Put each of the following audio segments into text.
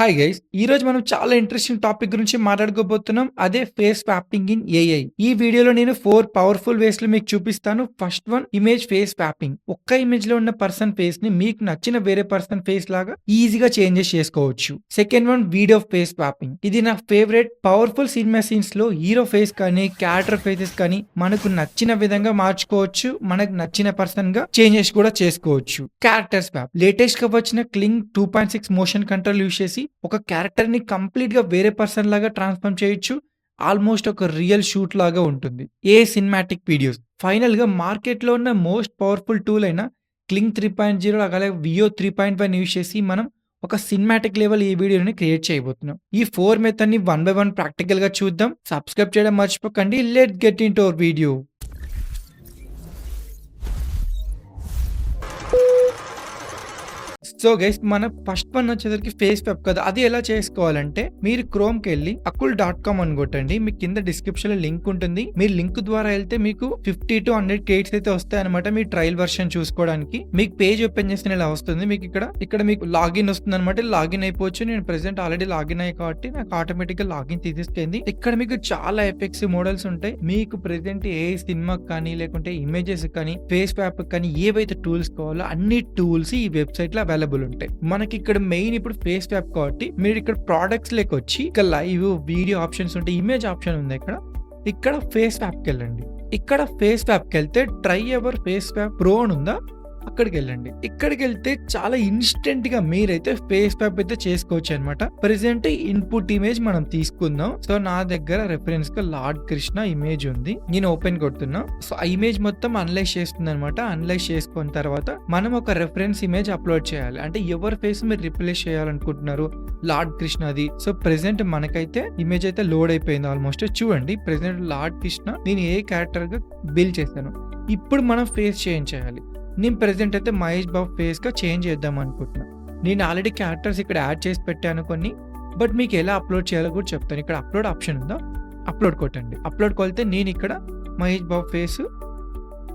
Hi guys! ఈరోజు మనం చాలా ఇంట్రెస్టింగ్ టాపిక్ గురించి మాట్లాడుకోబోతున్నాం. అదే ఫేస్ స్వాపింగ్ ఇన్ ఏఐ. ఈ వీడియోలో నేను 4 పవర్‌ఫుల్ వేస్‌లో మీకు చూపిస్తాను. First one image face swapping. ఒక్క ఇమేజ్‌లో ఉన్న పర్సన్ ఫేస్‌ని మీకు నచ్చిన వేరే పర్సన్ ఫేస్ లాగా ఈజీగా చేంజెస్ చేసుకోవచ్చు. Second one video face swapping. ఇది నా ఫేవరెట్ పవర్‌ఫుల్ సినిమా సీన్స్‌లో హీరో ఫేస్ కానీ, క్యారెక్టర్ ఫేసెస్ కానీ మనకు నచ్చిన విధంగా మార్చుకోవచ్చు. మనకు నచ్చిన పర్సన్‌గా చేంజెస్ కూడా చేసుకోవచ్చు. Character swap. లేటెస్ట్‌గా వచ్చిన క్లింగ్ 2.6 మోషన్ కంట్రోల్ యూజ్ చేసి ఒక క్యారెక్టర్‌ని కంప్లీట్‌గా వేరే పర్సన్ లాగా ట్రాన్స్‌ఫార్మ్ చేయొచ్చు. ఆల్‌మోస్ట్ ఒక రియల్ షూట్ లాగా ఉంటుంది. Cinematic videos. ఫైనల్‌గా మార్కెట్‌లో ఉన్న మోస్ట్ పవర్‌ఫుల్ టూల్ అయిన క్లింగ్ 3.0 అలాగే వియో 3.1 యూజ్ చేసి మనం ఒక సినిమాటిక్ లెవెల్ ఈ వీడియోని క్రియేట్ చేయబోతున్నాం. ఈ 4 మెథడ్‌ని వన్ బై వన్ ప్రాక్టికల్‌గా చూద్దాం. సబ్స్క్రైబ్ చేయడం మర్చిపోకండి. Let's get into hour video. So guys మన ఫస్ట్ వన్ వచ్చేసరికి ఫేస్ స్వాప్ కదా. అది ఎలా చేసుకోవాలంటే మీరు క్రోమ్కి వెళ్ళి akul.com అని కొట్టండి. మీకు కింద డిస్క్రిప్షన్ లో లింక్ ఉంటుంది. మీరు లింక్ ద్వారా వెళ్తే మీకు 50 to 100 క్రెడిట్స్ అయితే వస్తాయి అనమాట. మీ ట్రయల్ వర్షన్ చూసుకోవడానికి మీకు పేజ్ ఓపెన్ చేస్తే ఇలా వస్తుంది. మీకు ఇక్కడ మీకు లాగిన్ వస్తుంది అనమాట. లాగిన్ అయిపోవచ్చు. నేను ప్రెసెంట్ ఆల్రెడీ లాగిన్ అయ్యి కాబట్టి నాకు ఆటోమేటిక్ గా లాగిన్ తీసేసుకుంది. ఇక్కడ మీకు చాలా ఎఫెక్ట్స్ మోడల్స్ ఉంటాయి. మీకు ప్రెసెంట్ ఏ సినిమాకి కానీ లేకుంటే ఇమేజెస్ కానీ ఫేస్ స్వాప్ కానీ ఏవైతే టూల్స్ కావాలో అన్ని టూల్స్ ఈ వెబ్సైట్ లో అవైలబుల్ ఉంటాయి. మనకి ఇక్కడ మెయిన్ ఇప్పుడు ఫేస్ స్వాప్ కాబట్టి మీరు ఇక్కడ ప్రొడక్ట్స్ లెక్క వచ్చి ఇక్కడ లైవ్ వీడియో ఆప్షన్స్ ఉంటాయి. ఇమేజ్ ఆప్షన్ ఉంది ఇక్కడ ఫేస్ స్వాప్ కి వెళ్ళండి. ఇక్కడ ఫేస్ స్వాప్ కి వెళ్తే try ever face swap pro అని ఉందా, అక్కడికి వెళ్ళండి. ఇక్కడికి వెళ్తే చాలా ఇన్స్టెంట్ గా మీరైతే ఫేస్ స్వాప్ అయితే చేసుకోవచ్చు అనమాట. ప్రెసెంట్ ఇన్పుట్ ఇమేజ్ మనం తీసుకుందాం. సో నా దగ్గర రెఫరెన్స్ గా లార్డ్ కృష్ణ ఇమేజ్ ఉంది. నేను ఓపెన్ కొడుతున్నా. సో ఆ ఇమేజ్ మొత్తం అనలైజ్ చేస్తుంది అనమాట. అనలైజ్ చేసుకున్న తర్వాత మనం ఒక రెఫరెన్స్ ఇమేజ్ అప్లోడ్ చేయాలి. అంటే ఎవరి ఫేస్ మీరు రిప్లేస్ చేయాలనుకుంటున్నారు, లార్డ్ కృష్ణది. సో ప్రెసెంట్ మనకైతే ఇమేజ్ అయితే లోడ్ అయిపోయింది ఆల్మోస్ట్. చూడండి ప్రెసెంట్ లార్డ్ కృష్ణ నేను ఏ క్యారెక్టర్ గా బిల్డ్ చేశాను. ఇప్పుడు మనం ఫేస్ చేంజ్ చేయాలి. నేను ప్రెసెంట్ అయితే మహేష్ బాబు ఫేస్ గా చేంజ్ చేద్దాం అనుకుంటున్నా. నేను ఆల్రెడీ క్యారెక్టర్స్ ఇక్కడ యాడ్ చేసి పెట్టాను కొన్ని. బట్ మీకు ఎలా అప్లోడ్ చేయాలో కూడా చెప్తాను. ఇక్కడ అప్లోడ్ ఆప్షన్ ఉందా, అప్లోడ్ కొట్టండి. అప్లోడ్ కొలితే నేను ఇక్కడ మహేష్ బాబు ఫేస్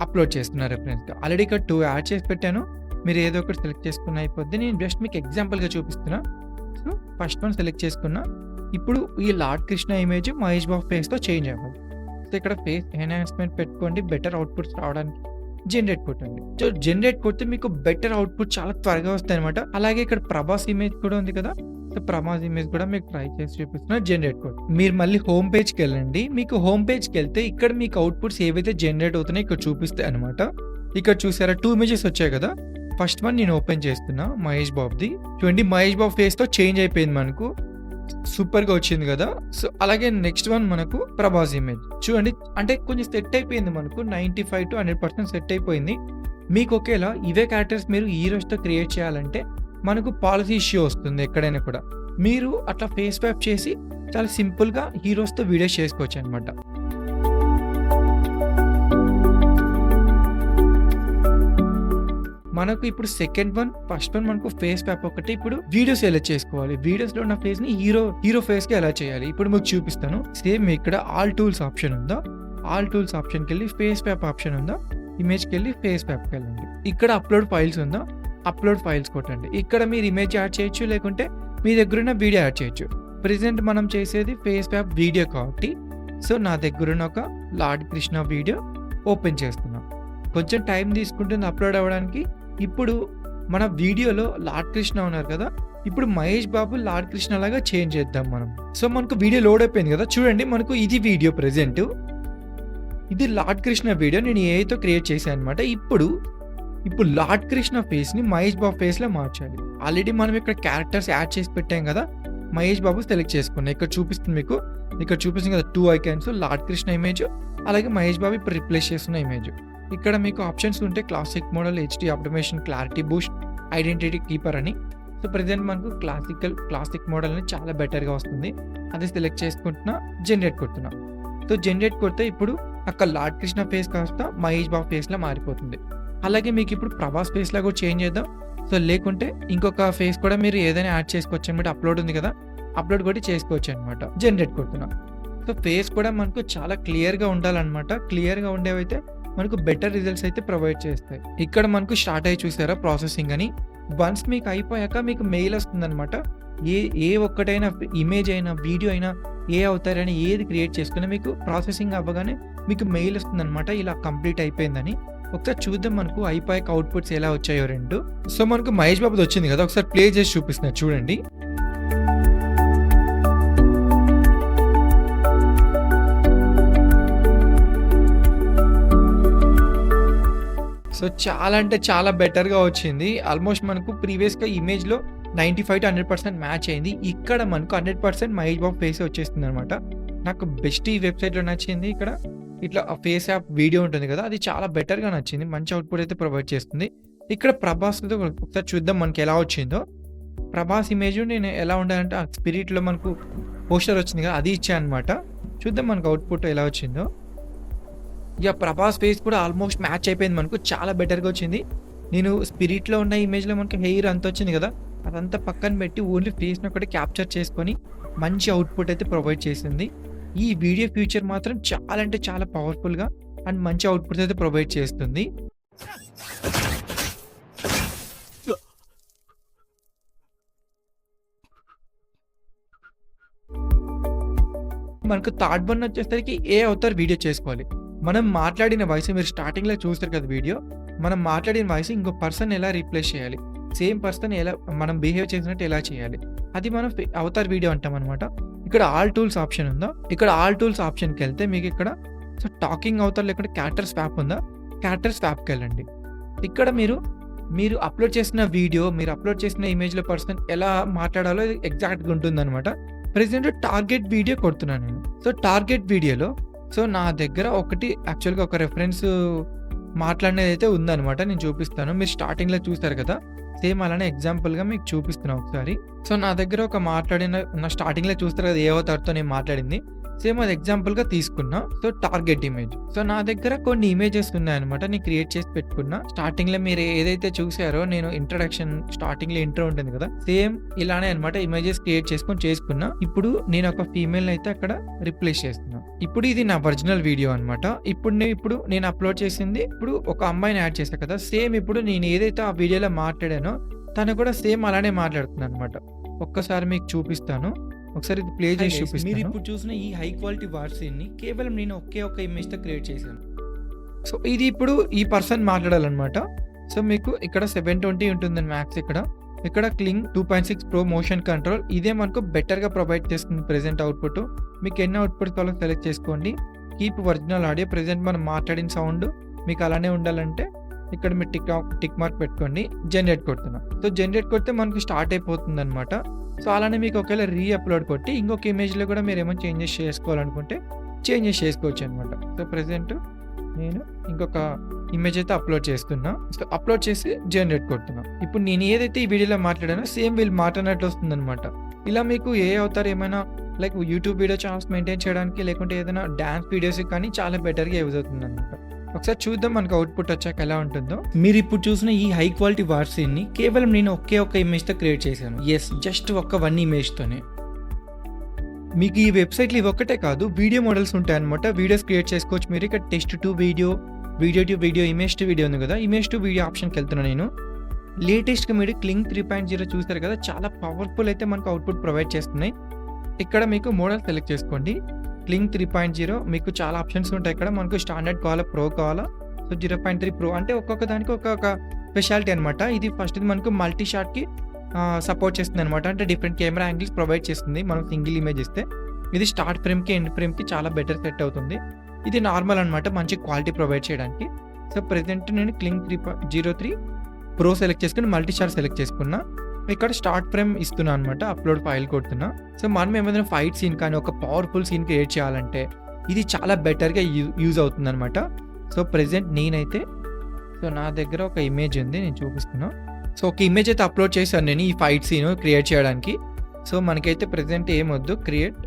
అప్లోడ్ చేస్తున్నా రెఫరెన్స్ గా. ఆల్రెడీ ఇక్కడ 2 యాడ్ చేసి పెట్టాను. మీరు ఏదో ఒకటి సెలెక్ట్ చేసుకున్న అయిపోద్ది. నేను జస్ట్ మీకు ఎగ్జాంపుల్ గా చూపిస్తున్నా. సో ఫస్ట్ వన్ సెలెక్ట్ చేసుకున్నా. ఇప్పుడు ఈ lord Krishna image Mahesh Babu face తో చేంజ్ అవ్వాలి. సో ఇక్కడ ఫేస్ ఎన్హాన్స్మెంట్ పెట్టుకోండి. బెటర్ అవుట్పుట్స్ రావడానికి జనరేట్ కొట్టండి. సో జనరేట్ కొడితే మీకు బెటర్ అవుట్పుట్ చాలా త్వరగా వస్తాయి అనమాట. అలాగే ఇక్కడ ప్రభాస్ ఇమేజ్ కూడా ఉంది కదా. సో ప్రభాస్ ఇమేజ్ కూడా మీకు ట్రై చేసి చూపిస్తున్నా. జనరేట్ కొట్టి మీరు మళ్ళీ హోమ్ పేజ్ కి వెళ్ళండి. మీకు హోమ్ పేజ్ కి వెళ్తే ఇక్కడ మీకు అవుట్పుట్స్ ఏవైతే జనరేట్ అవుతున్నాయో ఇక్కడ చూపిస్తాయి అనమాట. ఇక్కడ చూసారా 2 ఇమేజెస్ వచ్చాయి కదా. ఫస్ట్ వన్ నేను ఓపెన్ చేస్తున్నా మహేష్ బాబుది. చూడండి మహేష్ బాబు ఫేస్ తో చేంజ్ అయిపోయింది మనకు. సూపర్ గా వచ్చింది కదా. సో అలాగే నెక్స్ట్ వన్ మనకు ప్రభాస్ ఇమేజ్ చూడండి. అంటే కొంచెం సెట్ అయిపోయింది మనకు. 95 to 100% సెట్ అయిపోయింది. మీకు ఒకేలా ఇవే క్యారెక్టర్స్ మీరు హీరోస్ తో క్రియేట్ చేయాలంటే మనకు పాలసీ ఇష్యూ వస్తుంది ఎక్కడైనా కూడా. మీరు అట్లా ఫేస్ స్వాప్ చేసి చాలా సింపుల్ గా హీరోస్ తో వీడియోస్ చేసుకోవచ్చు అనమాట. మనకు ఇప్పుడు సెకండ్ వన్, ఫస్ట్ వన్ మనకు ఫేస్ స్వాప్ ఒకటి. ఇప్పుడు వీడియోస్ ఎలా చేసుకోవాలి, వీడియోస్ లో ఉన్న ఫేస్ ని హీరో ఫేస్ కి ఎలా చేయాలి ఇప్పుడు మీకు చూపిస్తాను. సేమ్ ఇక్కడ ఆల్ టూల్స్ ఆప్షన్ ఉందా, ఆల్ టూల్స్ ఆప్షన్ కి వెళ్ళి ఫేస్ స్వాప్ ఆప్షన్ ఉందా, ఇమేజ్ కి వెళ్ళి ఫేస్ స్వాప్ కి వెళ్ళండి. ఇక్కడ అప్లోడ్ ఫైల్స్ ఉందా, అప్లోడ్ ఫైల్స్ కొట్టండి. ఇక్కడ మీరు ఇమేజ్ యాడ్ చేయొచ్చు లేకుంటే మీ దగ్గర ఉన్న వీడియో యాడ్ చేయొచ్చు. ప్రెసెంట్ మనం చేసేది ఫేస్ స్వాప్ వీడియో కాబట్టి సో నా దగ్గర ఉన్న ఒక లార్డ్ కృష్ణ వీడియో ఓపెన్ చేస్తున్నాం. కొంచెం టైం తీసుకుంటుంది అప్లోడ్ అవ్వడానికి. ఇప్పుడు మన వీడియోలో లార్డ్ కృష్ణ ఉన్నారు కదా. ఇప్పుడు మహేష్ బాబు లార్డ్ కృష్ణ లాగా చేంజ్ చేద్దాం మనం. సో మనకు వీడియో లోడ్ అయిపోయింది కదా. చూడండి మనకు ఇది వీడియో ప్రెసెంట్. ఇది లార్డ్ కృష్ణ వీడియో నేను ఏఐతో క్రియేట్ చేశాను అనమాట. ఇప్పుడు లార్డ్ కృష్ణ ఫేస్ ని మహేష్ బాబు ఫేస్ లో మార్చాలి. ఆల్రెడీ మనం ఇక్కడ క్యారెక్టర్స్ యాడ్ చేసి పెట్టాం కదా. మహేష్ బాబు సెలెక్ట్ చేసుకున్నా. ఇక్కడ చూపిస్తుంది మీకు. ఇక్కడ చూపిస్తుంది కదా 2 ఐకాన్స్, లార్డ్ కృష్ణ ఇమేజ్ అలాగే మహేష్ బాబు ఇప్పుడు రిప్లేస్ చేస్తున్న ఇమేజ్. ఇక్కడ మీకు ఆప్షన్స్ ఉంటే classic model, HD ఆప్టిమేషన్, clarity Boost, identity keeper అని. సో ప్రెసెంట్ మనకు క్లాసిక్ మోడల్ అని చాలా బెటర్గా వస్తుంది. అది సెలెక్ట్ చేసుకుంటున్నా, జనరేట్ కొడుతున్నా. సో జనరేట్ కొడితే ఇప్పుడు అక్కడ లార్డ్ కృష్ణ ఫేస్ కాస్త మహేష్ బాబు ఫేస్లో మారిపోతుంది. అలాగే మీకు ఇప్పుడు ప్రభాస్ ఫేస్లో కూడా చేంజ్ చేద్దాం. సో లేకుంటే ఇంకొక ఫేస్ కూడా మీరు ఏదైనా యాడ్ చేసుకోవచ్చు అనమాట. అప్లోడ్ ఉంది కదా, అప్లోడ్ కూడా చేసుకోవచ్చు అనమాట. జనరేట్ కొడుతున్నా. సో ఫేస్ కూడా మనకు చాలా క్లియర్గా ఉండాలన్నమాట. క్లియర్గా ఉండేవైతే మనకు బెటర్ రిజల్ట్స్ అయితే ప్రొవైడ్ చేస్తాయి. ఇక్కడ మనకు స్టార్ట్ అయ్యి చూసారా ప్రాసెసింగ్ అని. వన్స్ మీకు అయిపోయాక మీకు మెయిల్ వస్తుంది అనమాట. ఏ ఏ ఒక్కటైనా ఇమేజ్ అయినా, వీడియో అయినా, ఏ అవతార్ అయినా ఏది క్రియేట్ చేసుకున్నా మీకు ప్రాసెసింగ్ అవ్వగానే మీకు మెయిల్ వస్తుందనమాట ఇలా కంప్లీట్ అయిపోయిందని. ఒకసారి చూద్దాం మనకు అయిపోయాక అవుట్‌పుట్స్ ఎలా వచ్చాయో 2. సో మనకు మహేష్ బాబుది వచ్చింది కదా! ఒకసారి ప్లే చేసి చూపిస్తున్నా చూడండి. సో చాలా అంటే చాలా బెటర్‌గా వచ్చింది. ఆల్మోస్ట్ మనకు ప్రీవియస్‌గా ఇమేజ్‌లో 95-100% మ్యాచ్ అయింది. ఇక్కడ మనకు 100% మహేష్ బాబు ఫేసే వచ్చేస్తుందనమాట. నాకు బెస్ట్ ఈ వెబ్‌సైట్‌లో నచ్చింది ఇక్కడ ఇట్లా ఫేస్ యాప్ వీడియో ఉంటుంది కదా! అది చాలా బెటర్‌గా నచ్చింది. మంచి అవుట్‌పుట్ అయితే ప్రొవైడ్ చేస్తుంది. ఇక్కడ ప్రభాస్‌ది ఒకసారి చూద్దాం మనకి ఎలా వచ్చిందో. ప్రభాస్ ఇమేజ్ నేను ఎలా ఉండాలంటే ఆ స్పిరిట్‌లో మనకు పోస్టర్ వచ్చింది కదా! అది ఇచ్చా అనమాట. చూద్దాం మనకు అవుట్‌పుట్ ఎలా వచ్చిందో. ప్రభాస్ ఫేస్ కూడా ఆల్మోస్ట్ మ్యాచ్ అయిపోయింది మనకు. చాలా బెటర్‌గా వచ్చింది. నేను స్పిరిట్‌లో ఉన్న ఇమేజ్‌లో మనకి హెయిర్ అంత వచ్చింది కదా! అదంతా పక్కన పెట్టి ఓన్లీ ఫేస్‌ని ఒకటి క్యాప్చర్ చేసుకొని మంచి అవుట్‌పుట్ అయితే ప్రొవైడ్ చేసింది. ఈ వీడియో ఫీచర్ మాత్రం చాలా అంటే చాలా పవర్‌ఫుల్‌గా అండ్ మంచి అవుట్‌పుట్స్ అయితే ప్రొవైడ్ చేస్తుంది. మనకు థర్డ్ వన్ వచ్చేసరికి ఏ అవతార్ వీడియో చేసుకోవాలి. మనం మాట్లాడిన వాయిస్ మీరు స్టార్టింగ్‌లో చూస్తారు కదా వీడియో. మనం మాట్లాడిన వాయిస్ ఇంకో పర్సన్ ఎలా రీప్లేస్ చేయాలి. సేమ్ పర్సన్ ఎలా మనం బిహేవ్ చేసినట్టు ఎలా చేయాలి. అది మనం అవతార్ వీడియో అంటామనమాట. ఇక్కడ ఆల్ టూల్స్ ఆప్షన్ ఉందా? ఇక్కడ ఆల్ టూల్స్ ఆప్షన్‌కెళ్తే మీకు ఇక్కడ సో టాకింగ్ అవతార్ లేకుంటే క్యారెక్టర్ స్వాప్ ఉందా? క్యారెక్టర్ స్వాప్‌కెళ్ళండి. ఇక్కడ మీరు అప్‌లోడ్ చేసిన వీడియో, మీరు అప్‌లోడ్ చేసిన ఇమేజ్‌లో పర్సన్ ఎలా మాట్లాడాలో ఎగ్జాక్ట్‌గా ఉంటుందనమాట. ప్రెజెంట్ టార్గెట్ వీడియో కొడుతున్నాను నేను. సో టార్గెట్ వీడియోలో నా దగ్గర ఒకటి యాక్చువల్‌గా ఒక రిఫరెన్స్ మాట్లాడినదైతే ఉందనమాట. నేను చూపిస్తాను. మీరు స్టార్టింగ్‌లో చూసారు కదా! సేమ్ అలానే ఎగ్జాంపుల్‌గా మీకు చూపిస్తున్నా ఒకసారి. సో నా దగ్గర ఒక నా స్టార్టింగ్‌లో చూస్తారు కదా! ఏ అవతార్‌తో నేను మాట్లాడింది. సేమ్ అది ఎగ్జాంపుల్‌గా తీసుకున్నా. So target image. సో నా దగ్గర కొన్ని ఇమేజెస్ ఉన్నాయన్నమాట. నేను క్రియేట్ చేసి పెట్టుకున్నా. స్టార్టింగ్‌లో మీరు ఏదైతే చూసారో నేను ఇంట్రడక్షన్ స్టార్టింగ్‌లో ఇంట్రో ఉంటుంది కదా! సేమ్ ఇలానే అన్నమాట ఇమేజెస్ క్రియేట్ చేసుకున్నా. ఇప్పుడు నేను ఒక ఫీమేల్‌ని అయితే అక్కడ రిప్లేస్ చేస్తున్నా. ఇప్పుడు ఇది నా ఒరిజినల్ వీడియో అన్నమాట. ఇప్పుడు నేను అప్‌లోడ్ చేసింది ఒక అమ్మాయిని యాడ్ చేశా కదా! సేమ్ ఇప్పుడు నేను ఏదైతే ఆ వీడియోలో మాట్లాడానో తను కూడా సేమ్ అలానే మాట్లాడుతుందన్నమాట. ఒక్కసారి మీకు చూపిస్తాను. ఒకసారి ఇది ప్లే చేసి చూపిస్తాను. మీరు ఇప్పుడు చూసిన ఈ హై క్వాలిటీ వార్ సీన్‌ని కేవలం నేను ఒకే ఒక ఇమేజ్‌తో క్రియేట్ చేశాను. సో ఇది ఇప్పుడు ఈ పర్సన్ మాట్లాడాలన్నమాట. సో మీకు ఇక్కడ 720 ఉంటుందండి మ్యాక్స్ ఇక్కడ క్లింగ్ 2.6 ప్రో మోషన్ కంట్రోల్ ఇదే మనకు బెటర్‌గా ప్రొవైడ్ చేస్తుంది ప్రెజెంట్ అవుట్‌పుట్. మీకు ఎన్ని అవుట్‌పుట్స్ కావాలో సెలెక్ట్ చేసుకోండి. కీప్ ఒరిజినల్ ఆడియో ప్రెజెంట్ మనం మాట్లాడిన సౌండ్ మీకు అలానే ఉండాలంటే ఇక్కడ మీరు టిక్ మార్క్ పెట్టుకోండి. జనరేట్ కొడుతున్నా. సో జనరేట్ కొడితే మనకు స్టార్ట్ అయిపోతుందన్నమాట. సో అలానే మీకు ఒకవేళ అప్‌లోడ్ కొట్టి ఇంకొక ఇమేజ్‌లో కూడా మీరు ఏమైనా చేంజెస్ చేసుకోవాలనుకుంటే చేంజెస్ చేసుకోవచ్చు అనమాట. సో ప్రెజెంట్ నేను ఇంకొక ఇమేజ్ అయితే అప్‌లోడ్ చేస్తున్నా. సో అప్‌లోడ్ చేసి జనరేట్ కొడుతున్నా. ఇప్పుడు నేను ఏదైతే ఈ వీడియోలో మాట్లాడానో సేమ్ వీళ్ళు మాట్లాడినట్లు వస్తుందనమాట. ఇలా మీకు ఏ అవతార్ ఏమైనా like YouTube video channels maintain చేయడానికి లేకుంటే ఏదైనా డాన్స్ వీడియోస్‌కి కానీ చాలా బెటర్‌గా యూజ్ అవుతుందనమాట. ఒకసారి చూద్దాం మనకు అవుట్‌పుట్ వచ్చాక ఎలా ఉంటుందో. మీరు ఇప్పుడు చూసిన ఈ హై క్వాలిటీ వార్ సీన్‌ని కేవలం నేను ఒకే ఒక ఇమేజ్‌తో క్రియేట్ చేశాను. జస్ట్ ఒక్క 1 ఇమేజ్‌తోనే. మీకు ఈ వెబ్‌సైట్‌లో ఇవి ఒక్కటే కాదు వీడియో మోడల్స్ ఉంటాయన్నమాట. వీడియోస్ క్రియేట్ చేసుకోవచ్చు మీరు. ఇక్కడ text to video, video to video, image to video ఉంది కదా! ఇమేజ్ టు వీడియో ఆప్షన్‌కి వెళ్తున్నా నేను. లేటెస్ట్‌గా మీరు క్లింగ్ 3.0 చూసారు కదా! చాలా పవర్‌ఫుల్ అయితే మనకు అవుట్‌పుట్ ప్రొవైడ్ చేస్తున్నాయి. ఇక్కడ మీకు మోడల్ సెలెక్ట్ చేసుకోండి. క్లింగ్ 3.0 మీకు చాలా ఆప్షన్స్ ఉంటాయి ఇక్కడ. మనకు స్టాండర్డ్ కావాలా, ప్రో కావాలా, సో 0.3 ప్రో అంటే ఒక్కొక్క దానికి ఒక్కొక్క స్పెషాలిటీ అనమాట. ఇది ఫస్ట్‌ది మనకు మల్టీ షాట్‌కి సపోర్ట్ చేస్తుందనమాట. అంటే డిఫరెంట్ కెమెరా యాంగిల్స్ ప్రొవైడ్ చేస్తుంది మనం సింగిల్ ఇమేజ్ ఇస్తే. ఇది స్టార్ట్ ఫ్రేమ్‌కి, ఎండ్ ఫ్రేమ్‌కి చాలా బెటర్ సెట్ అవుతుంది. ఇది నార్మల్ అనమాట మంచి క్వాలిటీ ప్రొవైడ్ చేయడానికి. సో ప్రెజెంట్ నేను క్లింగ్ 3.03 ప్రో సెలెక్ట్ చేసుకొని మల్టీ షాట్ సెలెక్ట్ చేసుకున్నా. ఇక్కడ స్టార్ట్ ఫ్రేమ్ ఇస్తున్నా అనమాట. అప్‌లోడ్ ఫైల్ కొడుతున్నా. సో మనం ఏమైనా ఫైట్ సీన్ కానీ ఒక పవర్‌ఫుల్ సీన్ క్రియేట్ చేయాలంటే ఇది చాలా బెటర్‌గా యూజ్ అవుతుందనమాట. సో ప్రెజెంట్ నేనైతే నా దగ్గర ఒక ఇమేజ్ ఉంది నేను చూపిస్తున్నా. సో ఒక ఇమేజ్ అయితే అప్‌లోడ్ చేశాను నేను ఈ ఫైట్ సీన్ క్రియేట్ చేయడానికి. సో మనకైతే ప్రెజెంట్ ఏమొద్దు క్రియేట్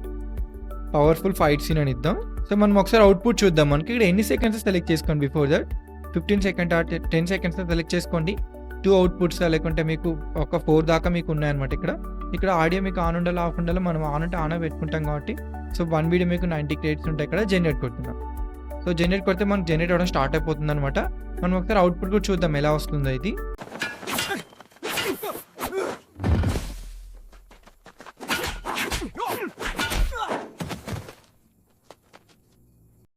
పవర్‌ఫుల్ ఫైట్ సీన్ అని ఇద్దాం. సో మనం ఒకసారి అవుట్‌పుట్ చూద్దాం. మనకి ఇక్కడ ఎన్ని సెకండ్స్ సెలెక్ట్ చేసుకోండి before that 15 second 10 seconds select చేసుకోండి. 2 అవుట్‌పుట్స్ లేకుంటే మీకు ఒక 4 దాకా మీకు ఉన్నాయన్నమాట ఇక్కడ ఆడియో మీకు ఆన్ ఉండాలి, ఆఫ్ ఉండాలి. మనం ఆన్ అంటే ఆన్ పెట్టుకుంటాం కాబట్టి సో 1 వీడియో మీకు 90 క్రెడిట్స్ ఉంటాయి. ఇక్కడ జనరేట్ కొడుతున్నాం. సో జనరేట్ కొడితే మనకు జనరేట్ అవ్వడం స్టార్ట్ అయిపోతుందన్నమాట. మనం ఒకసారి అవుట్‌పుట్ కూడా చూద్దాం ఎలా వస్తుందో ఇది.